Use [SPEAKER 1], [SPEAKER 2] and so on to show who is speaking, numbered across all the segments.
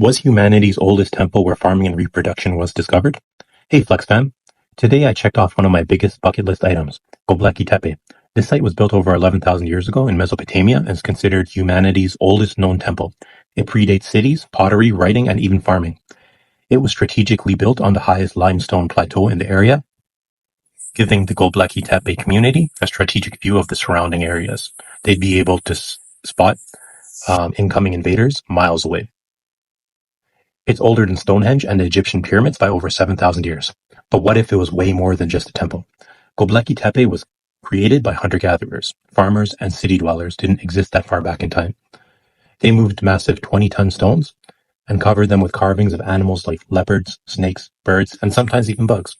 [SPEAKER 1] Was humanity's oldest temple where farming and reproduction was discovered? Hey Flex fam! Today I checked off one of my biggest bucket list items, Gobleki Tepe. This site was built over 11,000 years ago in Mesopotamia and is considered humanity's oldest known temple. It predates cities, pottery, writing, and even farming. It was strategically built on the highest limestone plateau in the area, giving the Gobleki Tepe community a strategic view of the surrounding areas. They'd be able to spot incoming invaders miles away. It's older than Stonehenge and the Egyptian pyramids by over 7,000 years. But what if it was way more than just a temple? Gobleki Tepe was created by hunter-gatherers. Farmers and city dwellers didn't exist that far back in time. They moved massive 20-ton stones and covered them with carvings of animals like leopards, snakes, birds, and sometimes even bugs.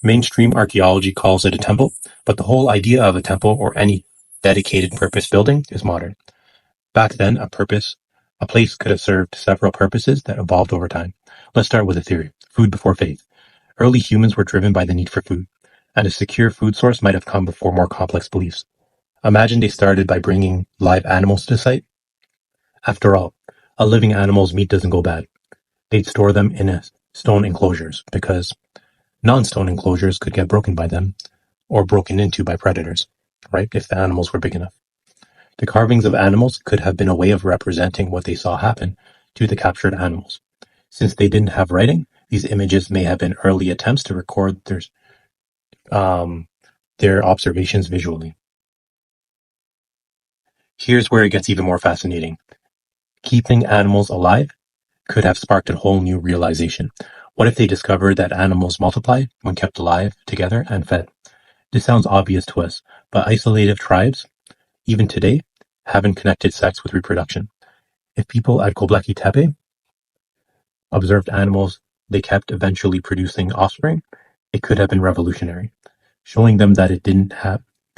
[SPEAKER 1] Mainstream archaeology calls it a temple, but the whole idea of a temple or any dedicated purpose building is modern. Back then, a place could have served several purposes that evolved over time. Let's start with a theory: food before faith. Early humans were driven by the need for food, and a secure food source might have come before more complex beliefs. Imagine they started by bringing live animals to the site. After all, a living animal's meat doesn't go bad. They'd store them in stone enclosures, because non-stone enclosures could get broken by them, or broken into by predators, right, if the animals were big enough. The carvings of animals could have been a way of representing what they saw happen to the captured animals. Since they didn't have writing, these images may have been early attempts to record their observations visually. Here's where it gets even more fascinating. Keeping animals alive could have sparked a whole new realization. What if they discovered that animals multiply when kept alive, together, and fed? This sounds obvious to us, but isolated tribes, even today, haven't connected sex with reproduction. If people at Gobleki Tepe observed animals they kept eventually producing offspring, it could have been revolutionary, showing them that they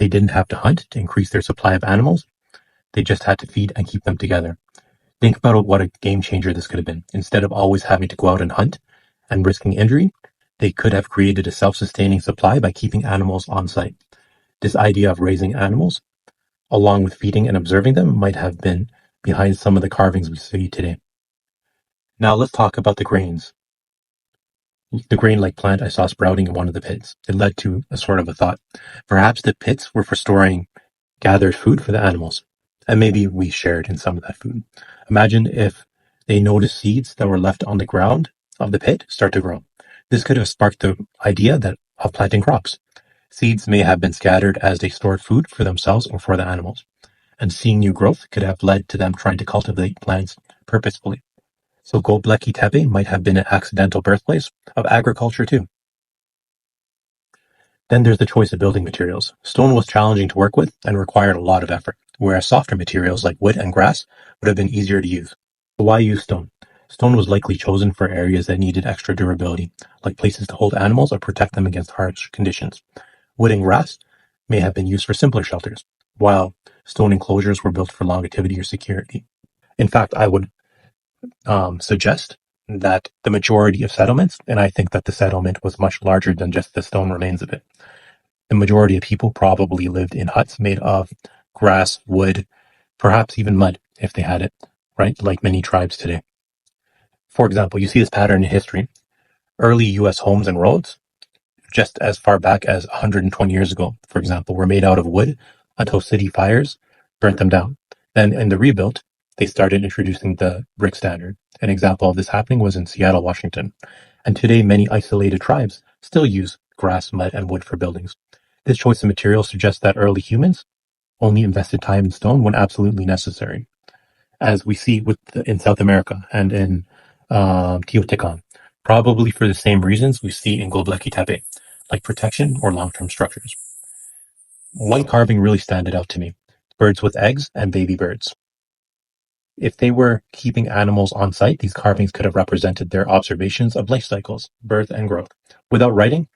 [SPEAKER 1] didn't have to hunt to increase their supply of animals. They just had to feed and keep them together. Think about what a game changer this could have been. Instead of always having to go out and hunt and risking injury, they could have created a self-sustaining supply by keeping animals on site. This idea of raising animals, along with feeding and observing them, might have been behind some of the carvings we see today. Now let's talk about the grains. The grain-like plant I saw sprouting in one of the pits. It led to a sort of a thought. Perhaps the pits were for storing gathered food for the animals, and maybe we shared in some of that food. Imagine if they noticed seeds that were left on the ground of the pit start to grow. This could have sparked the idea of planting crops. Seeds may have been scattered as they stored food for themselves or for the animals, and seeing new growth could have led to them trying to cultivate plants purposefully. So Gobleki Tepe might have been an accidental birthplace of agriculture too. Then there's the choice of building materials. Stone was challenging to work with and required a lot of effort, whereas softer materials like wood and grass would have been easier to use. So why use stone? Stone was likely chosen for areas that needed extra durability, like places to hold animals or protect them against harsh conditions. Wood and grass may have been used for simpler shelters, while stone enclosures were built for longevity or security. In fact, I would suggest that the majority of settlements, and I think that the settlement was much larger than just the stone remains of it. The majority of people probably lived in huts made of grass, wood, perhaps even mud if they had it, right? Like many tribes today. For example, you see this pattern in history. Early US homes and roads, just as far back as 120 years ago, for example, were made out of wood until city fires burnt them down. Then in the rebuild, they started introducing the brick standard. An example of this happening was in Seattle, Washington. And today, many isolated tribes still use grass, mud, and wood for buildings. This choice of materials suggests that early humans only invested time in stone when absolutely necessary, as we see in South America and in Teotihuacan, probably for the same reasons we see in Gobleki Tepe, like protection or long-term structures. One carving really standed out to me: birds with eggs and baby birds. If they were keeping animals on site, these carvings could have represented their observations of life cycles, birth and growth. Without writing,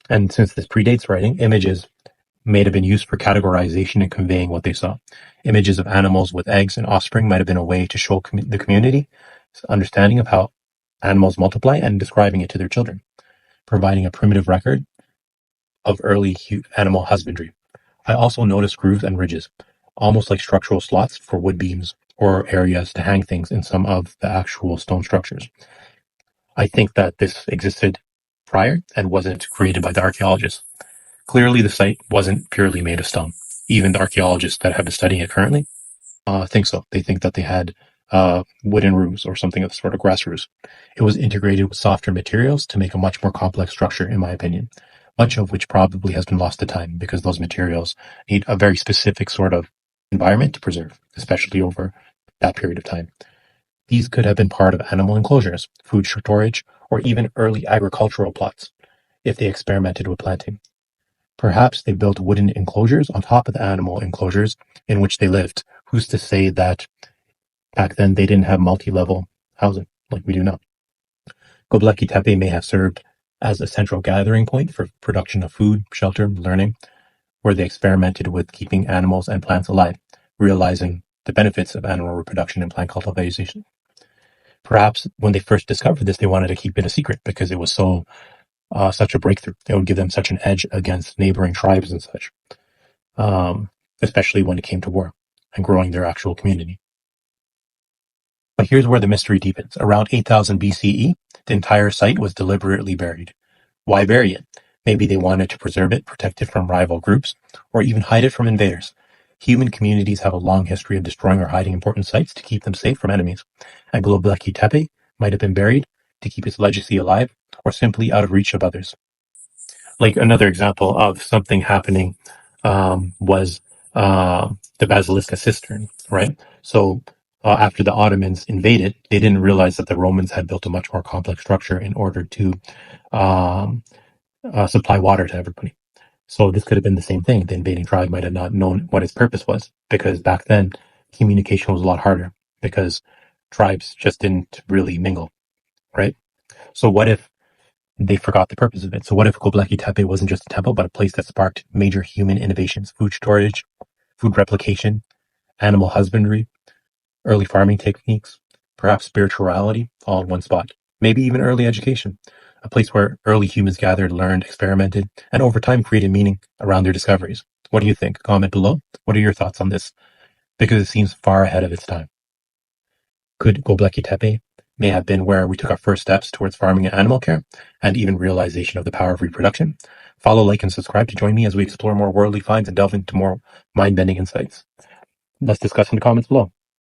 [SPEAKER 1] and since this predates writing, images may have been used for categorization and conveying what they saw. Images of animals with eggs and offspring might have been a way to show the community understanding of how animals multiply and describing it to their children, providing a primitive record of early animal husbandry. I also noticed grooves and ridges, almost like structural slots for wood beams. or areas to hang things in some of the actual stone structures. I think that this existed prior and wasn't created by the archaeologists. Clearly, the site wasn't purely made of stone. Even the archaeologists that have been studying it currently think so. They think that they had wooden roofs or something of the sort of grass roofs. It was integrated with softer materials to make a much more complex structure, in my opinion, much of which probably has been lost to time because those materials need a very specific sort of environment to preserve, especially over that period of time. These could have been part of animal enclosures, food storage, or even early agricultural plots if they experimented with planting. Perhaps they built wooden enclosures on top of the animal enclosures in which they lived. Who's to say that back then they didn't have multi-level housing like we do now? Gobleki Tepe may have served as a central gathering point for production of food, shelter, learning, where they experimented with keeping animals and plants alive, realizing the benefits of animal reproduction and plant cultivation. Perhaps when they first discovered this, they wanted to keep it a secret because it was such a breakthrough. It would give them such an edge against neighboring tribes and such, especially when it came to war and growing their actual community. But here's where the mystery deepens. Around 8000 BCE, the entire site was deliberately buried. Why bury it? Maybe they wanted to preserve it, protect it from rival groups, or even hide it from invaders. Human communities have a long history of destroying or hiding important sites to keep them safe from enemies. And Göbekli Tepe might have been buried to keep its legacy alive, or simply out of reach of others. Like another example of something happening was the Basilica cistern, right? So after the Ottomans invaded, they didn't realize that the Romans had built a much more complex structure in order to um, supply water to everybody. So this could have been the same thing. The invading tribe might have not known what its purpose was because back then communication was a lot harder because tribes just didn't really mingle, right? So what if they forgot the purpose of it? So what if Göbekli Tepe wasn't just a temple, but a place that sparked major human innovations, food storage, food replication, animal husbandry, early farming techniques, perhaps spirituality, all in one spot. Maybe even early education, a place where early humans gathered, learned, experimented, and over time created meaning around their discoveries. What do you think? Comment below. What are your thoughts on this? Because it seems far ahead of its time. Could Göbekli Tepe may have been where we took our first steps towards farming and animal care, and even realization of the power of reproduction? Follow, like, and subscribe to join me as we explore more worldly finds and delve into more mind-bending insights. Let's discuss in the comments below.